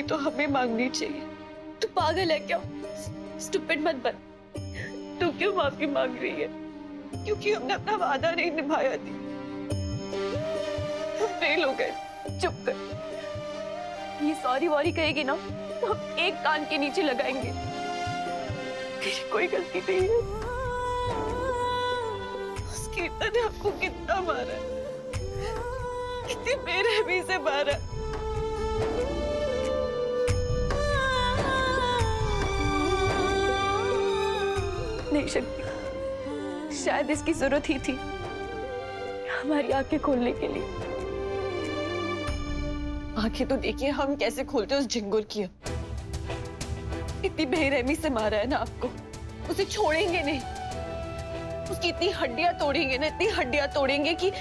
तो हमें मांगनी चाहिए। तू पागल है क्या? स्टूपिड मत बन। तू क्यों माफी मांग रही है? क्योंकि हमने अपना वादा नहीं निभाया थी। हम फेल हो गए। चुप कर। ये सॉरी वॉरी कहेगी ना तो हम एक कान के नीचे लगाएंगे। तेरी कोई गलती नहीं है। उस कीर्तन ने आपको कितना मारा, कितनी बेरहमी से मारा। नहीं शक्ति, शायद इसकी जरूरत ही थी हमारी आंखें खोलने के लिए। आंखें तो देखिए हम कैसे खोलते उस झिंगुर की। इतनी बेरहमी से मारा है ना आपको, उसे छोड़ेंगे नहीं। उसकी इतनी हड्डियां तोड़ेंगे ना, इतनी हड्डियां तोड़ेंगे कि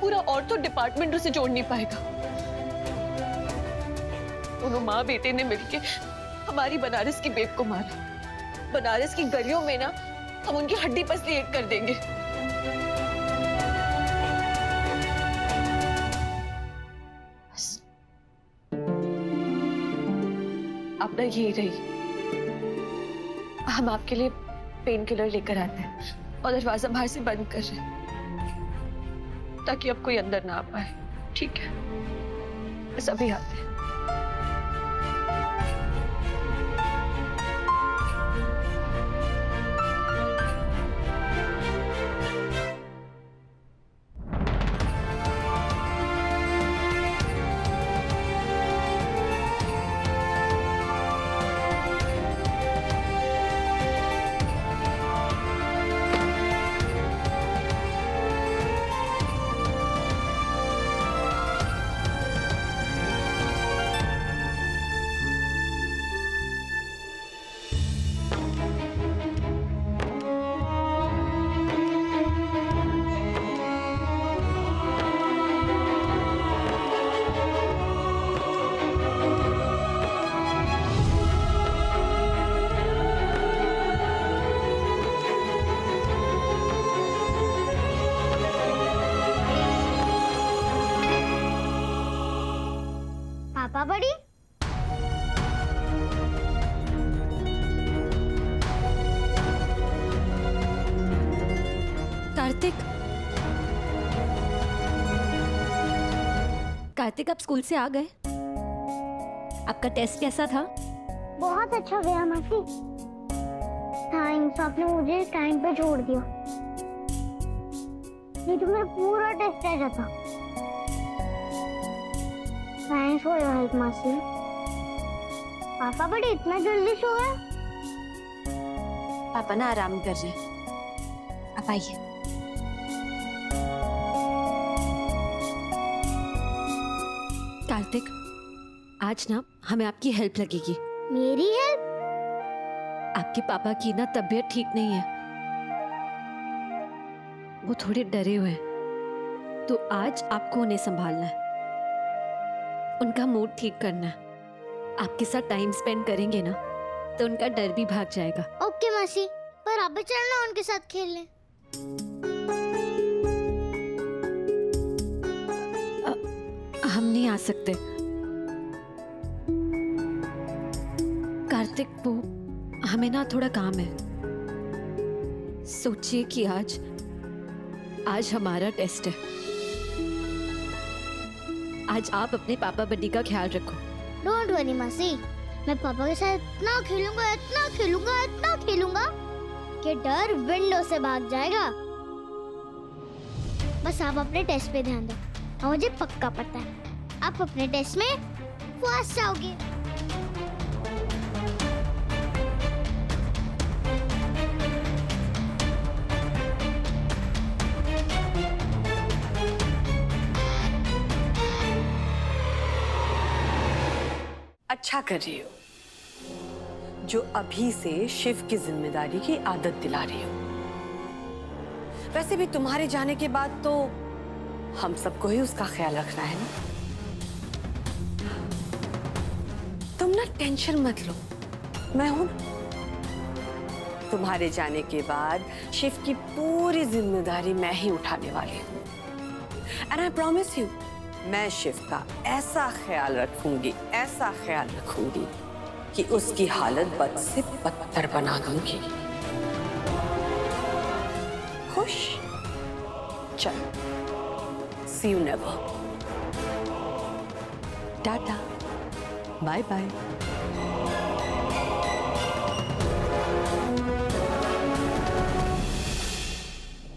पूरा ऑर्थो डिपार्टमेंट उसे जोड़ नहीं पाएगा। दोनों माँ बेटे ने मिलके हमारी बनारस की बेब को मारा। बनारस की गलियों में ना हम उनकी हड्डी पसली एक कर देंगे। आप ना यही रही, हम आपके लिए पेन किलर लेकर आते हैं और दरवाजा बाहर से बंद कर रहे हैं ताकि अब कोई अंदर ना आ पाए। ठीक है, बस अभी आते हैं। पापा बड़ी कार्तिक आप स्कूल से आ गए? आपका टेस्ट कैसा था? बहुत अच्छा गया मासी। थैंक्स, आपने मुझे टाइम पे छोड़ दिया, नहीं तो मेरा पूरा टेस्ट रह जाता। थैंक्स फॉर योर हेल्प मासी। पापा बड़े इतना जल्दी सो गए? पापा ना आराम कर रहे। आप आइए। कार्तिक, आज ना हमें आपकी हेल्प लगेगी। मेरी हेल्प? आपके पापा की ना तबीयत ठीक नहीं है, वो थोड़े डरे हुए हैं, तो आज आपको उन्हें संभालना है, उनका मूड ठीक करना है। आपके साथ टाइम स्पेंड करेंगे ना तो उनका डर भी भाग जाएगा। ओके मासी, पर आप भी चलना उनके साथ खेलने। हम नहीं आ सकते कार्तिक, वो हमें ना थोड़ा काम है। सोचिए कि आज हमारा टेस्ट है। आज आप अपने पापा बड्डी का ख्याल रखो। डोंट वरी मासी, मैं पापा के साथ इतना खेलूंगा, इतना खेलूंगा, इतना खेलूंगा कि डर विंडो से भाग जाएगा। बस आप अपने टेस्ट पे ध्यान दो, और मुझे पक्का पता है आप अपने टेस्ट में फर्स्ट आओगे। अच्छा कर रही हो जो अभी से शिव की जिम्मेदारी की आदत दिला रही हो। वैसे भी तुम्हारे जाने के बाद तो हम सबको ही उसका ख्याल रखना है ना। तुम ना टेंशन मत लो, मैं हूं। तुम्हारे जाने के बाद शिव की पूरी जिम्मेदारी मैं ही उठाने वाली हूं। एंड आई प्रॉमिस यू मैं शिव का ऐसा ख्याल रखूंगी, ऐसा ख्याल रखूंगी कि उसकी हालत बद से बदतर बना दूंगी। खुश? चल, see you never. Tata, bye bye.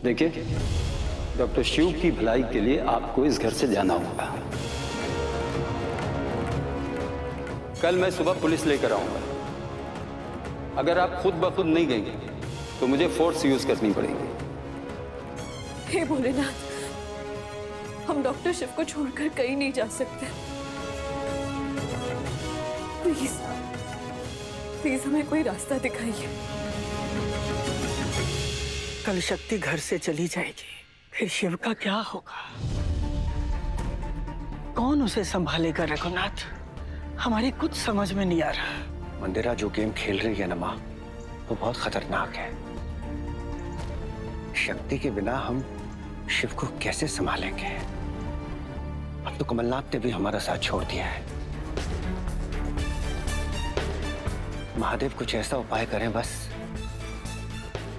देखिए, डॉक्टर शिव की भलाई के लिए आपको इस घर से जाना होगा। कल मैं सुबह पुलिस लेकर आऊंगा। अगर आप खुद ब खुद नहीं गएंगे तो मुझे फोर्स यूज करनी पड़ेगी। हे भोलेनाथ, हम डॉक्टर शिव को छोड़कर कहीं नहीं जा सकते। प्लीज प्लीज हमें कोई रास्ता दिखाइए। कल शक्ति घर से चली जाएगी, फिर शिव का क्या होगा? कौन उसे संभालेगा रघुनाथ? हमारी कुछ समझ में नहीं आ रहा। मंदिरा जो गेम खेल रही है ना माँ, वो बहुत खतरनाक है। शक्ति के बिना हम शिव को कैसे संभालेंगे? अब तो कमलनाथ ने भी हमारा साथ छोड़ दिया है। महादेव कुछ ऐसा उपाय करें बस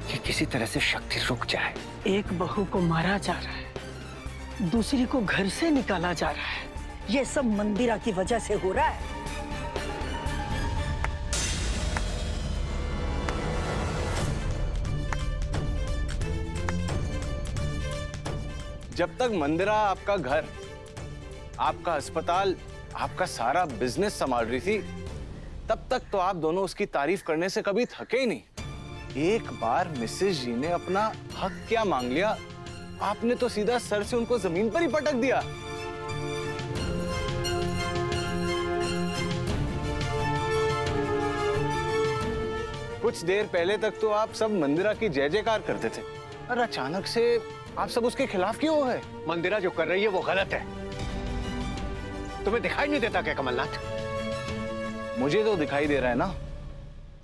कि किसी तरह से शक्ति रुक जाए। एक बहू को मारा जा रहा है, दूसरी को घर से निकाला जा रहा है। ये सब मंदिरा की वजह से हो रहा है। जब तक मंदिरा आपका घर, आपका अस्पताल, आपका सारा बिजनेस संभाल रही थी, तब तक तो आप दोनों उसकी तारीफ करने से कभी थके ही नहीं। एक बार मिसेस जी ने अपना हक क्या मांग लिया, आपने तो सीधा सर से उनको जमीन पर ही पटक दिया। कुछ देर पहले तक तो आप सब मंदिरा की जय जयकार करते थे, और अचानक से आप सब उसके खिलाफ क्यों हो गए? मंदिरा जो कर रही है वो गलत है। तुम्हें दिखाई नहीं देता क्या कमलनाथ? मुझे तो दिखाई दे रहा है ना।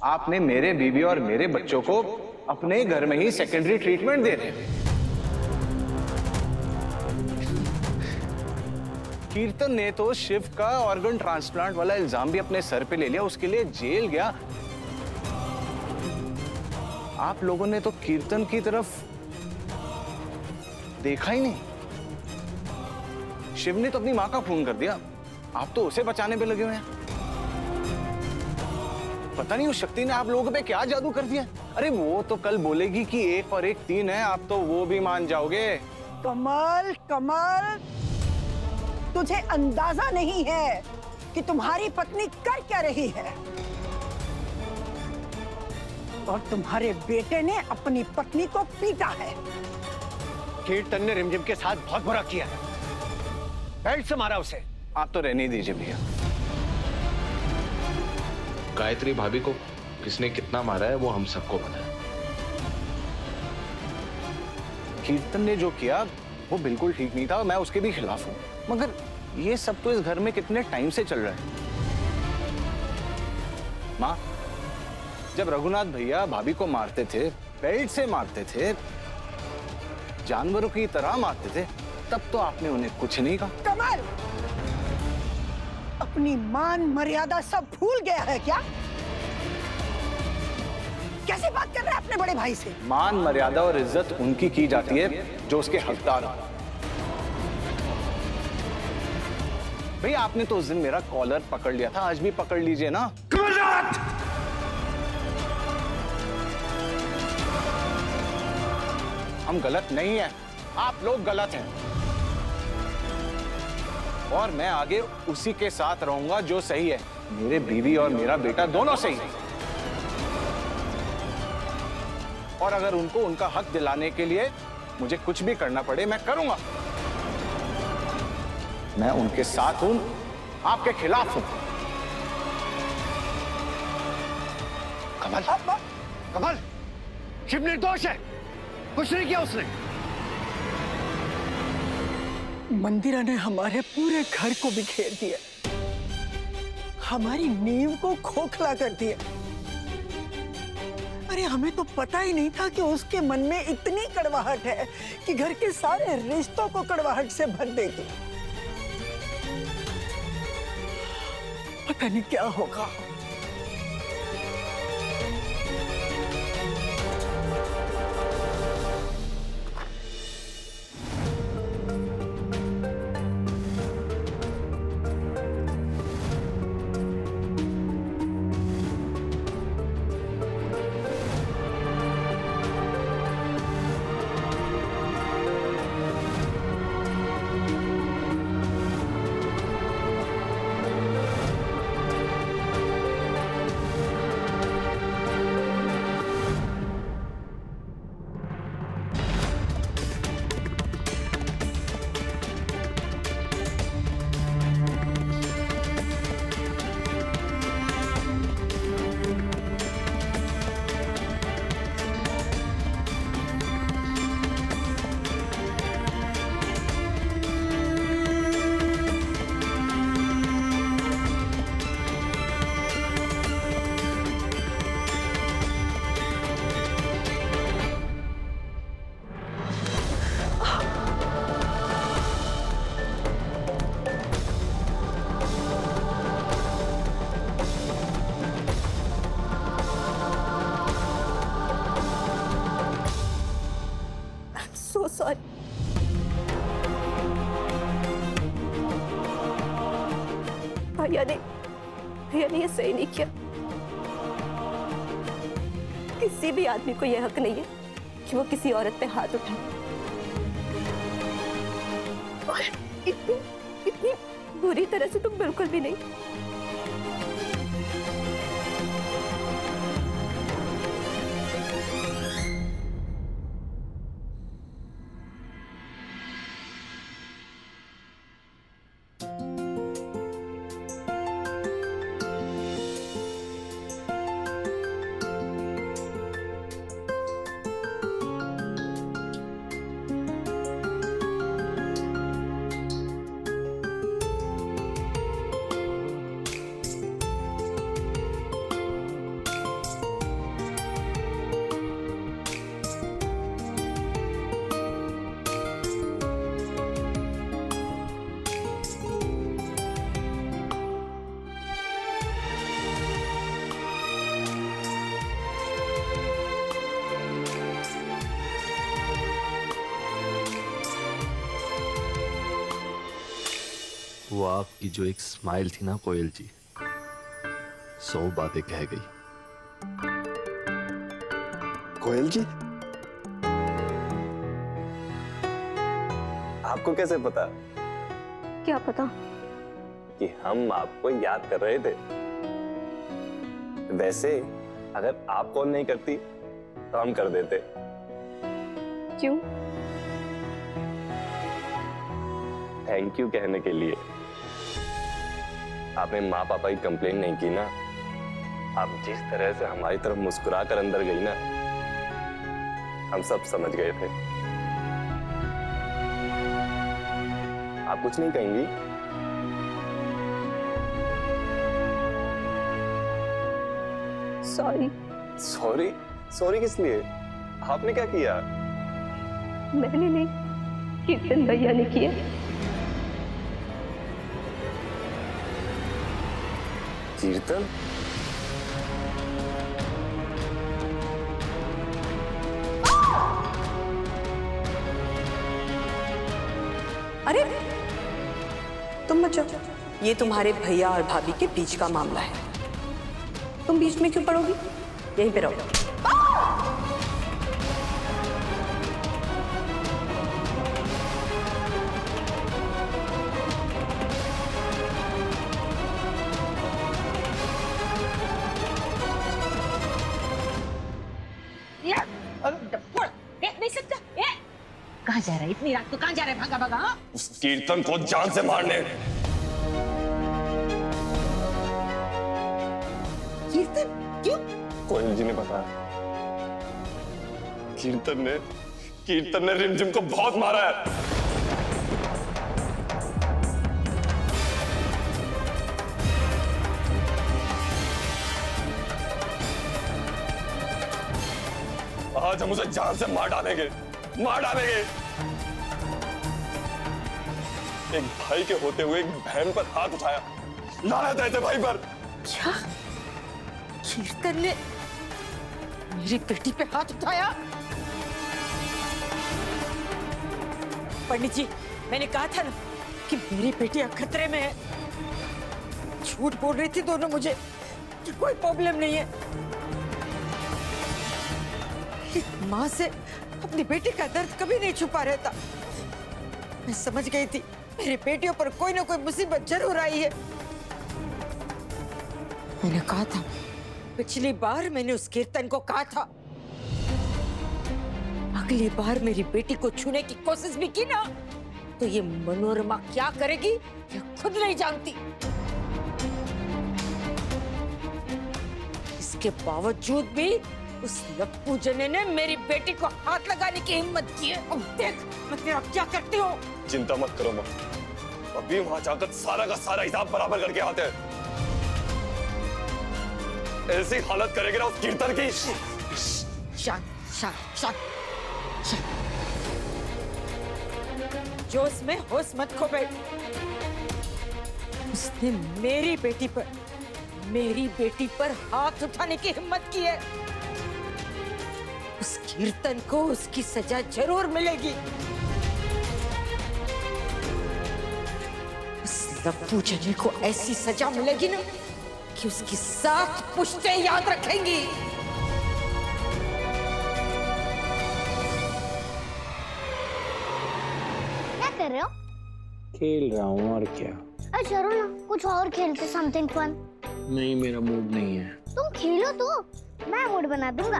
आपने मेरे बीवी और मेरे बच्चों को अपने घर में ही सेकेंडरी ट्रीटमेंट दे रहे हैं। कीर्तन ने तो शिव का ऑर्गन ट्रांसप्लांट वाला इल्जाम भी अपने सर पे ले लिया, उसके लिए जेल गया। आप लोगों ने तो कीर्तन की तरफ देखा ही नहीं। शिव ने तो अपनी मां का खून कर दिया, आप तो उसे बचाने पे लगे हुए हैं। पता नहीं उस शक्ति ने आप लोगों पे क्या जादू कर दिया। अरे वो तो कल बोलेगी कि 1 और 1 3 है, आप तो वो भी मान जाओगे। कमल, कमल, तुझे अंदाजा नहीं है कि तुम्हारी पत्नी कर क्या रही है। और तुम्हारे बेटे ने अपनी पत्नी को पीटा है। कीर्तन ने रिमझिम के साथ बहुत बुरा किया है, बेल्ट से मारा उसे। आप तो रहने दीजिए भैया। गायत्री भाभी को किसने कितना मारा है वो हम सबको पता है। कीर्तन ने जो किया वो बिल्कुल ठीक नहीं था, मैं उसके भी खिलाफ हूँ। मगर ये सब तो इस घर में कितने टाइम से चल रहा है। माँ, जब रघुनाथ भैया भाभी को मारते थे, बेल्ट से मारते थे, जानवरों की तरह मारते थे, तब तो आपने उन्हें कुछ नहीं कहा। कमल, अपनी मान मर्यादा सब भूल गया है क्या? कैसे बात कर रहे हैं अपने बड़े भाई से? मान मर्यादा और इज्जत उनकी की जाती है जो उसके हकदार हो। भैया आपने तो उस दिन मेरा कॉलर पकड़ लिया था, आज भी पकड़ लीजिए ना। हम गलत नहीं हैं, आप लोग गलत हैं। और मैं आगे उसी के साथ रहूंगा जो सही है। मेरे बीवी और मेरा बेटा दोनों सही हैं। और अगर उनको उनका हक दिलाने के लिए मुझे कुछ भी करना पड़े, मैं करूंगा। मैं उनके साथ हूं, आपके खिलाफ हूं। कमल, कमल, शिव निर्दोष है, कुछ नहीं किया उसने। मंदिरा ने हमारे पूरे घर को बिखेर दिया, हमारी नींव को खोखला कर दिया। अरे हमें तो पता ही नहीं था कि उसके मन में इतनी कड़वाहट है कि घर के सारे रिश्तों को कड़वाहट से भर देगी। पता नहीं क्या होगा। So sorry. भैया ने ये सही नहीं किया। किसी भी आदमी को यह हक नहीं है कि वो किसी औरत पे हाथ उठाए। और इतनी बुरी तरह से तुम बिल्कुल भी नहीं। वो आपकी जो एक स्माइल थी ना कोयल जी, 100 बातें कह गई। कोयल जी, आपको कैसे पता? क्या पता? कि हम आपको याद कर रहे थे। वैसे अगर आप कॉल नहीं करती तो हम कर देते। क्यों? थैंक यू कहने के लिए। आपने माँ पापा की कंप्लेन नहीं की ना। आप जिस तरह से हमारी तरफ मुस्कुरा कर अंदर गई ना, हम सब समझ गए थे। आप कुछ नहीं कहेंगी? सॉरी। सॉरी? सॉरी किस लिए? आपने क्या किया? मैंने नहीं, कीर्तन भैया ने किया। कीर्तन? अरे तुम मत जाओ, ये तुम्हारे भैया और भाभी के बीच का मामला है। तुम बीच में क्यों पड़ोगी? यहीं पे रहो। नहीं सकता। कहाँ जा रहा है इतनी रात को? कहाँ जा रहा है? भागा भागा। उस कीर्तन को जान से मारने। कीर्तन? क्यों? कोयल जी ने बताया। कीर्तन ने रिमझिम को बहुत मारा है। आज हम उसे जान से मार डालेंगे। एक भाई के होते हुए एक बहन पर हाथ उठाया, लानत है ऐसे भाई पर। क्या कीर्तन ने मेरी बेटी पे हाथ उठाया? पंडित जी, मैंने कहा था ना कि मेरी बेटी अब खतरे में है। झूठ बोल रही थी दोनों मुझे कि कोई प्रॉब्लम नहीं है। एक माँ से अपनी बेटी का दर्द कभी नहीं छुपा रहता। मैं समझ गई थी मेरी बेटियों पर कोई ना कोई मुसीबत जरूर आई है। मैंने कहा था, पिछली बार मैंने उस कीर्तन को कहा था, अगली बार मेरी बेटी को छूने की कोशिश भी की ना तो ये मनोरमा क्या करेगी ये खुद नहीं जानती। इसके बावजूद भी उस लप्पू जने ने मेरी बेटी को हाथ लगाने की हिम्मत की है। अब देख मैं तेरा क्या करती हूँ। चिंता मत करो माँ, अभी वहां जाकर सारा का सारा हिसाब बराबर करके आते हैं। ऐसी हालत करेंगे ना उस कीर्तन की। शांत शांत शांत शांत, जोश में होश मत खो बैठ। उसने मेरी बेटी पर हाथ उठाने की हिम्मत की है। उस कीर्तन को उसकी सजा जरूर मिलेगी। उस लप्पू जने को ऐसी सजा मिलेगी ना कि उसकी 7 पुश्तें याद रखेंगी। क्या कर रहे हो? खेल रहा हूँ और क्या। अरे चलो ना कुछ और खेलते, समथिंग फन। नहीं, मेरा मूड नहीं है। तुम खेलो तो मैं मूड बना दूंगा।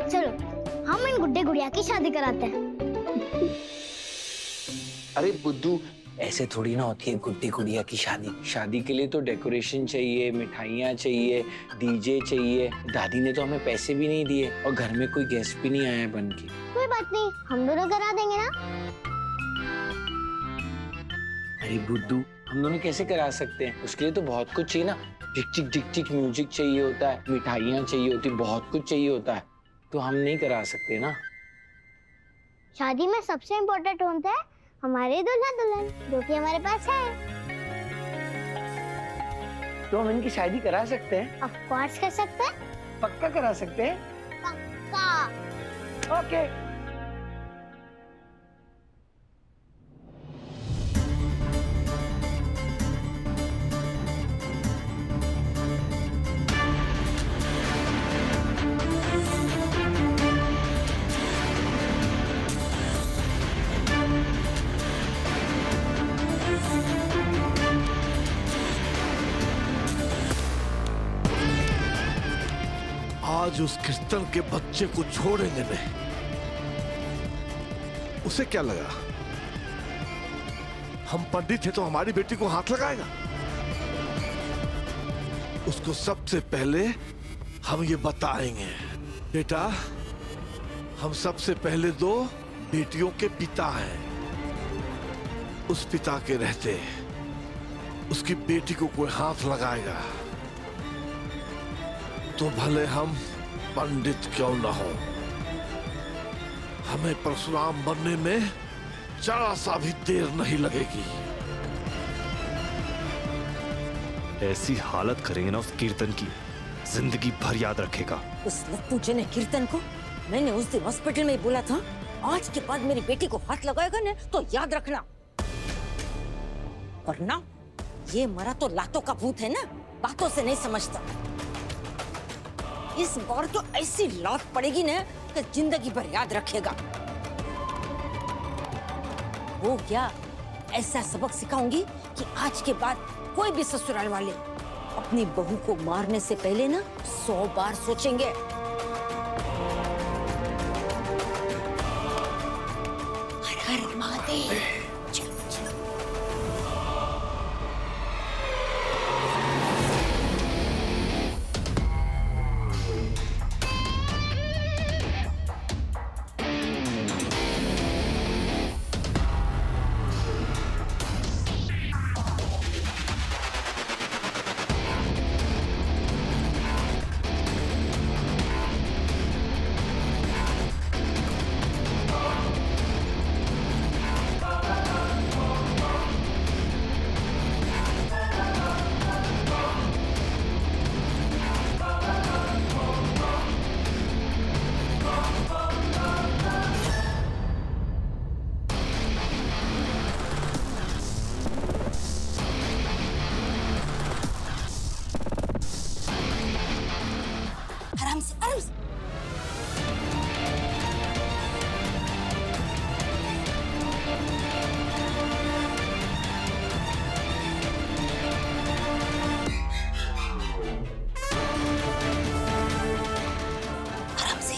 चलो हम इन गुड्डे गुड़िया की शादी कराते हैं। अरे बुद्धू, ऐसे थोड़ी ना होती है गुड्डी गुड़िया की शादी। शादी के लिए तो डेकोरेशन चाहिए, मिठाइयाँ चाहिए, डीजे चाहिए। दादी ने तो हमें पैसे भी नहीं दिए और घर में कोई गेस्ट भी नहीं आया है बन के। कोई बात नहीं, हम दोनों करा देंगे ना। अरे बुद्धू, हम दोनों कैसे करा सकते हैं? उसके लिए तो बहुत कुछ चाहिए ना। डिक चिक म्यूजिक चाहिए होता है, मिठाइयाँ चाहिए होती, बहुत कुछ चाहिए होता है। तो हम नहीं करा सकते ना। शादी में सबसे इम्पोर्टेंट होता है हमारे दूल्हा दुल्हन, जो कि हमारे पास है। तो हम इनकी शादी करा सकते हैं? ऑफ कोर्स कर सकते हैं। पक्का करा सकते हैं? पक्का। ओके। आज उस कीर्तन के बच्चे को छोड़ेंगे नहीं। उसे क्या लगा हम पंडित हैं तो हमारी बेटी को हाथ लगाएगा? उसको सबसे पहले हम ये बताएंगे, बेटा हम सबसे पहले 2 बेटियों के पिता हैं। उस पिता के रहते उसकी बेटी को कोई हाथ लगाएगा तो भले हम पंडित क्यों न हो, हमें परशुराम बनने में जरा सा भी देर नहीं लगेगी। ऐसी हालत करेंगे ना उस कीर्तन की, जिंदगी भर याद रखेगा। उस लप्पू जने कीर्तन को मैंने उस दिन हॉस्पिटल में ही बोला था, आज के बाद मेरी बेटी को हाथ लगाएगा ना तो याद रखना। वरना ये मरा तो लातों का भूत है ना, बातों से नहीं समझता। इस बार तो ऐसी लात पड़ेगी ना कि जिंदगी भर याद रखेगा। वो क्या ऐसा सबक सिखाऊंगी कि आज के बाद कोई भी ससुराल वाले अपनी बहू को मारने से पहले ना 100 बार सोचेंगे। हर हर महादेव।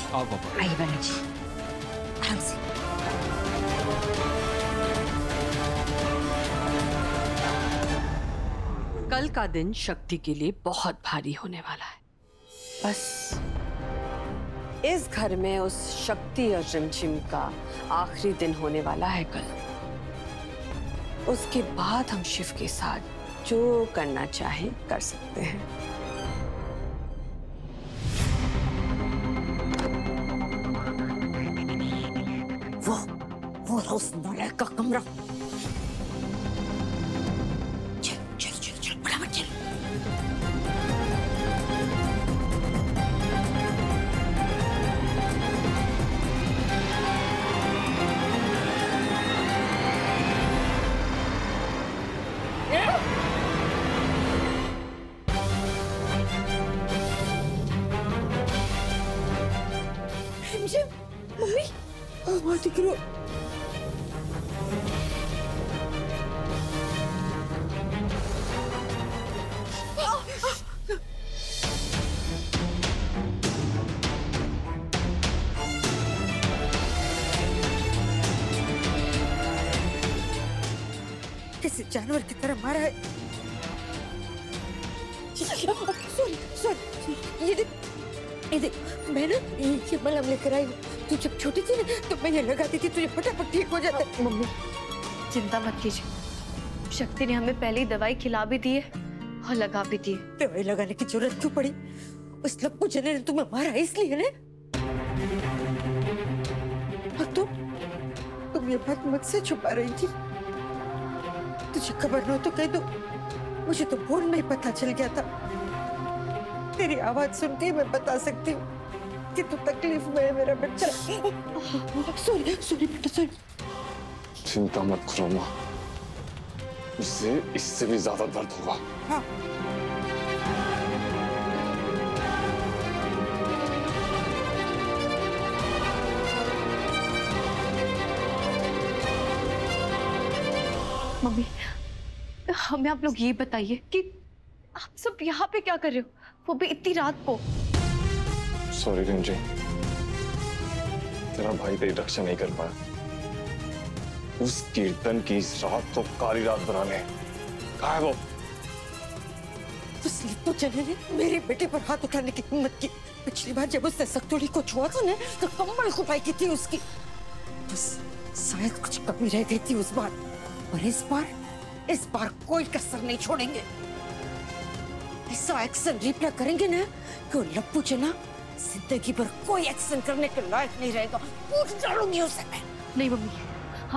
आओ पापा। आइए बहन जी, आराम से। कल का दिन शक्ति के लिए बहुत भारी होने वाला है। बस इस घर में उस शक्ति और रिमझिम का आखिरी दिन होने वाला है कल। उसके बाद हम शिव के साथ जो करना चाहे कर सकते हैं। वो उस नालायक का कमरा। चल चल चल चल फटाफट चल। मम्मी, मत करो। किसी जानवर की तरह मारा है। सॉरी सॉरी, ये देख मैं ना ये मलहम लेकर आई हूँ। तू जब छोटी थी ना तो मैं ये लगाती थी, तुझे फटाफट ठीक हो जाता। मम्मी चिंता मत कीजिए, शक्ति ने हमें पहले ही दवाई खिला भी दी है और लगा भी दी है। दवाई लगाने की जरूरत क्यों पड़ी? उस लप्पू जने ने तुम्हें मारा इसलिए ना? और तुम ये बात मुझसे छुपा रही थी। तुझे खबर न हो तो कह दो, मुझे तो फोन में ही पता चल गया था। तेरी आवाज सुन के मैं बता सकती हूँ कि तू तकलीफ में है मेरा बच्चा। सॉरी सॉरी बेटा सॉरी। चिंता मत करो माँ, उससे इससे भी ज्यादा दर्द होगा। हाँ। मम्मी हमें आप लोग ये बताइए कि आप सब यहाँ पे क्या कर रहे हो, वो भी इतनी रात को? सॉरी रिंजी, तेरा भाई तेरी रक्षा नहीं कर पाया। उस कीर्तन की इस रात को काली रात बनाने कहा है वो। उस लिप्पू जने ने मेरे बेटे पर हाथ उठाने की हिम्मत की। पिछली बार जब उसने सक्तोड़ी को छुआ था ना तो कम्बल कुपाई की थी उसकी। बस शायद कुछ कमी रह गई थी उस बार, पर इस बार कोई कसर नहीं छोड़ेंगे। ऐसा एक्शन रिप्ले करेंगे ना कि वो लप्पू जना जिंदगी भर कोई एक्शन करने के लायक नहीं रहेगा। पूछ डालूंगी उसे मैं। नहीं मम्मी,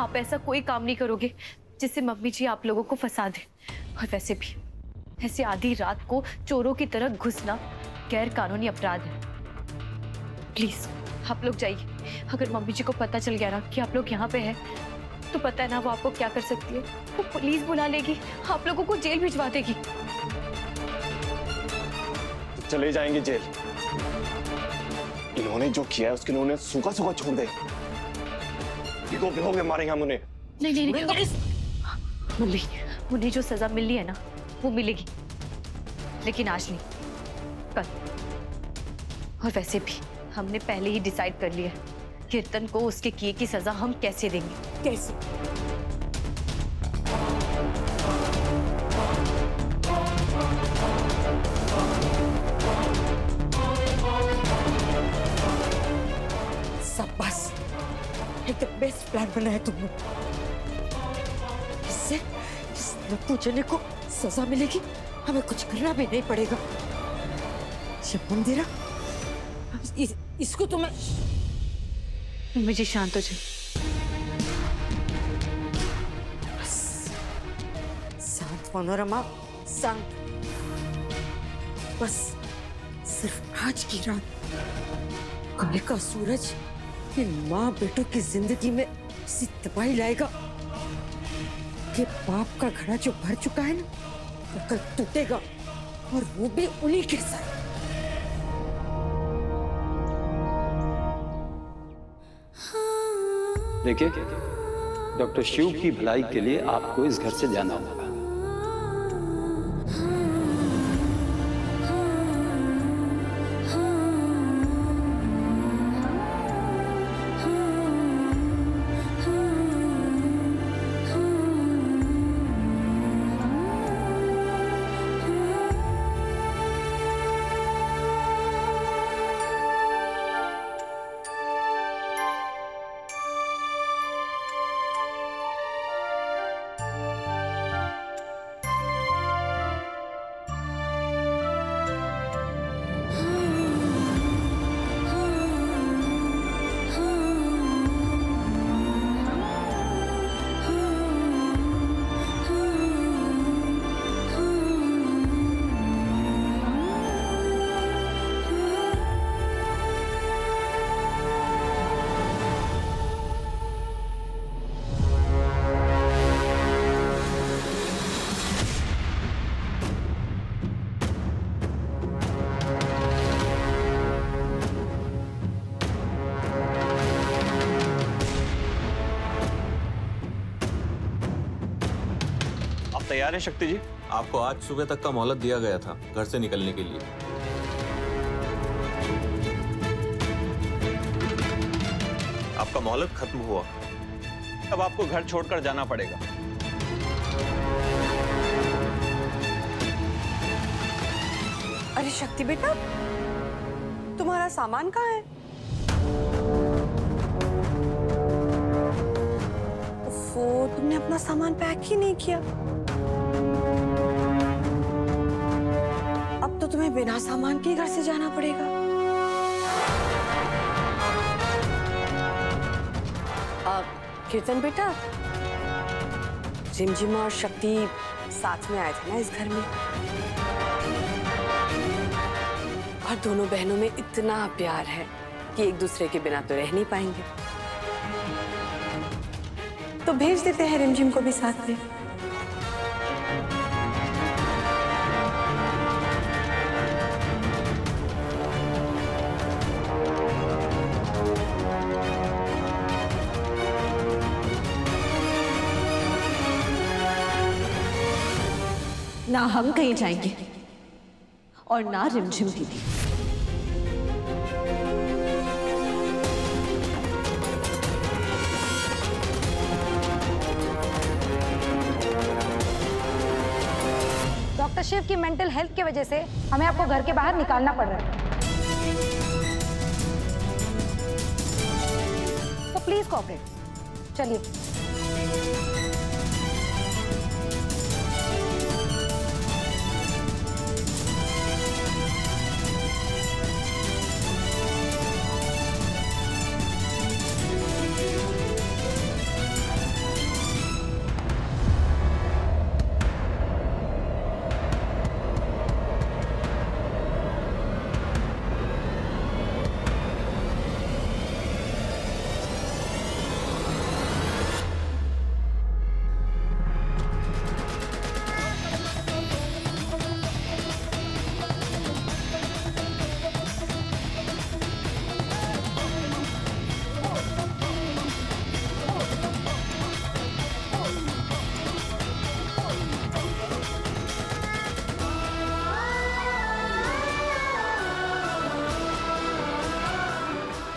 आप ऐसा कोई काम नहीं करोगे जिससे मम्मी जी आप लोगों को फंसा दे। और वैसे भी ऐसे आधी रात को चोरों की तरह घुसना गैर कानूनी अपराध है। प्लीज आप लोग जाइए। अगर मम्मी जी को पता चल गया ना कि आप लोग यहाँ पे हैं तो पता है ना वो आपको क्या कर सकती है। वो पुलिस बुला लेगी, आप लोगों को जेल भिजवा देगी। चले जाएंगे जेल। इन्होंने जो किया है उसके लिए उन्हें सूखा सूखा छोड़ दे। भिगो के मारेंगे हम उन्हें। नहीं मम्मी, उन्हें जो सजा मिलनी है ना वो मिलेगी, लेकिन आज नहीं, कल। और वैसे भी हमने पहले ही डिसाइड कर लिया है कीर्तन को उसके किए की सजा हम कैसे देंगे। कैसे? शाबाश, एकदम बेस्ट प्लान बनाया तुमने। इससे इस लप्पू जने को सजा मिलेगी, हमें कुछ करना भी नहीं पड़ेगा। मंदिरा, इसको तो मैं मुझे शांत हो जाए। शांत मनोरमा, शांत। बस सिर्फ आज की रात कल का सूरज इन माँ बेटों की जिंदगी में ऐसी तबाही लाएगा कि पाप का घड़ा जो भर चुका है ना वो कल टूटेगा, और वो भी उन्हीं के साथ। देखिए, डॉक्टर शिव की भलाई के लिए आपको इस घर से जाना होगा। तैयार हैं शक्ति जी? आपको आज सुबह तक का मोहलत दिया गया था घर से निकलने के लिए। आपका मोहलत खत्म हुआ, अब आपको घर छोड़कर जाना पड़ेगा। अरे शक्ति बेटा, तुम्हारा सामान कहाँ है? वो तुमने अपना सामान पैक ही नहीं किया। अब तो तुम्हें बिना सामान के घर से जाना पड़ेगा। कीर्तन बेटा, रिमझिम और शक्ति साथ में आए थे ना इस घर में, और दोनों बहनों में इतना प्यार है कि एक दूसरे के बिना तो रह नहीं पाएंगे। तो भेज देते हैं रिमझिम को भी साथ में। ना हम कहीं जाएंगे और ना रिमझिम दीदी। डॉक्टर शिव की मेंटल हेल्थ की वजह से हमें आपको घर के बाहर निकालना पड़ रहा है, तो प्लीज कोऑपरेट। चलिए।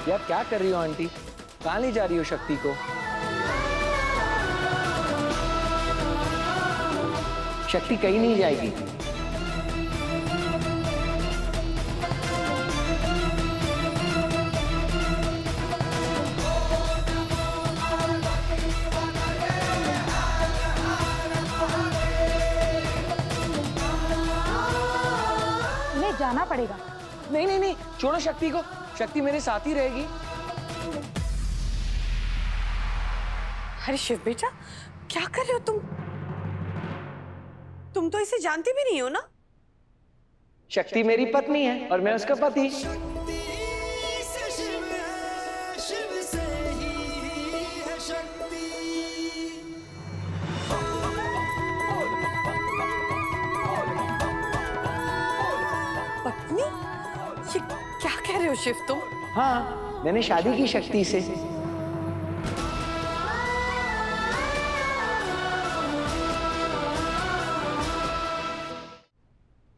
यार क्या कर रही हो आंटी? कहाँ ले जा रही हो शक्ति को? शक्ति कहीं नहीं जाएगी। तुम्हें जाना पड़ेगा। नहीं नहीं नहीं, छोड़ो शक्ति को, शक्ति मेरे साथ ही रहेगी। अरे शिव बेटा, क्या कर रहे हो तुम? तुम तो इसे जानती भी नहीं हो ना? शक्ति मेरी पत्नी है और मैं उसका पति। पत्नी? ये क्या कह रहे हो शिव तुम? हाँ, मैंने शादी की शक्ति से।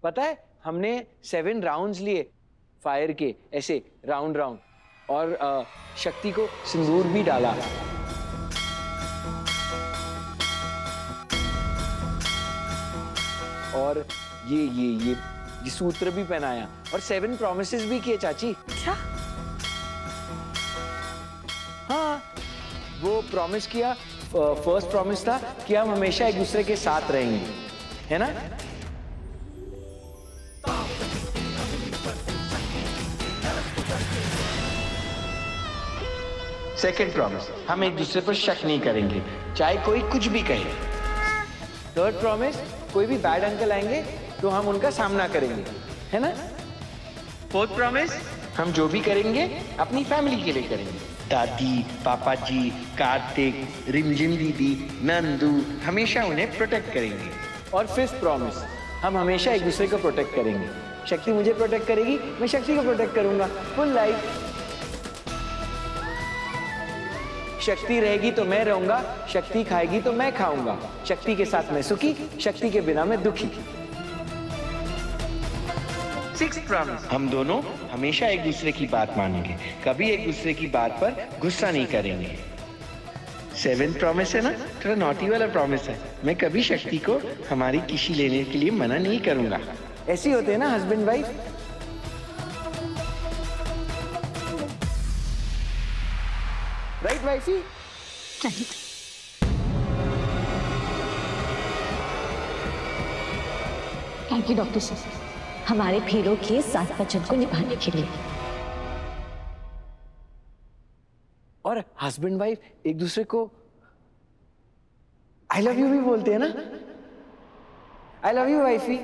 पता है, हमने 7 राउंड्स लिए फायर के, ऐसे राउंड राउंड, और शक्ति को सिंदूर भी डाला। और ये सूत्र भी पहनाया और 7 प्रॉमिसेस भी किए चाची। क्या? हाँ, वो प्रॉमिस किया, फर्स्ट प्रॉमिस था कि हम हमेशा एक दूसरे के साथ रहेंगे, है ना? सेकंड प्रॉमिस, हम एक दूसरे पर शक नहीं करेंगे, चाहे कोई कुछ भी कहे। थर्ड प्रॉमिस, कोई भी बैड अंकल आएंगे तो हम उनका सामना करेंगे, है ना? फोर्थ प्रॉमिस, हम जो भी करेंगे अपनी फैमिली के लिए करेंगे। दादी, पापा जी, कार्तिक, रिमझिम दीदी, नंदू, हमेशा उन्हें प्रोटेक्ट करेंगे। और फिफ्थ प्रॉमिस, हम हमेशा एक दूसरे को प्रोटेक्ट करेंगे। शक्ति मुझे प्रोटेक्ट करेगी, मैं शक्ति को प्रोटेक्ट करूंगा। Full life. शक्ति रहेगी तो मैं रहूंगा, शक्ति खाएगी तो मैं खाऊंगा। शक्ति के साथ मैं सुखी, शक्ति के बिना मैं दुखी। 6th प्रॉमिस, हम दोनों हमेशा एक दूसरे की बात मानेंगे, कभी एक दूसरे की बात पर गुस्सा नहीं करेंगे। 7th प्रॉमिस है ना, थोड़ा नॉटी वाला प्रॉमिस है, मैं कभी शक्ति को हमारी किसी लेने के लिए मना नहीं करूंगा। ऐसे होते हैं ना husband wife. Right wifey? Thank you doctor साहब, हमारे फेरों के 7 वचन को निभाने के लिए। और हस्बैंड वाइफ एक दूसरे को आई लव यू भी बोलते हैं ना। I love you wifey.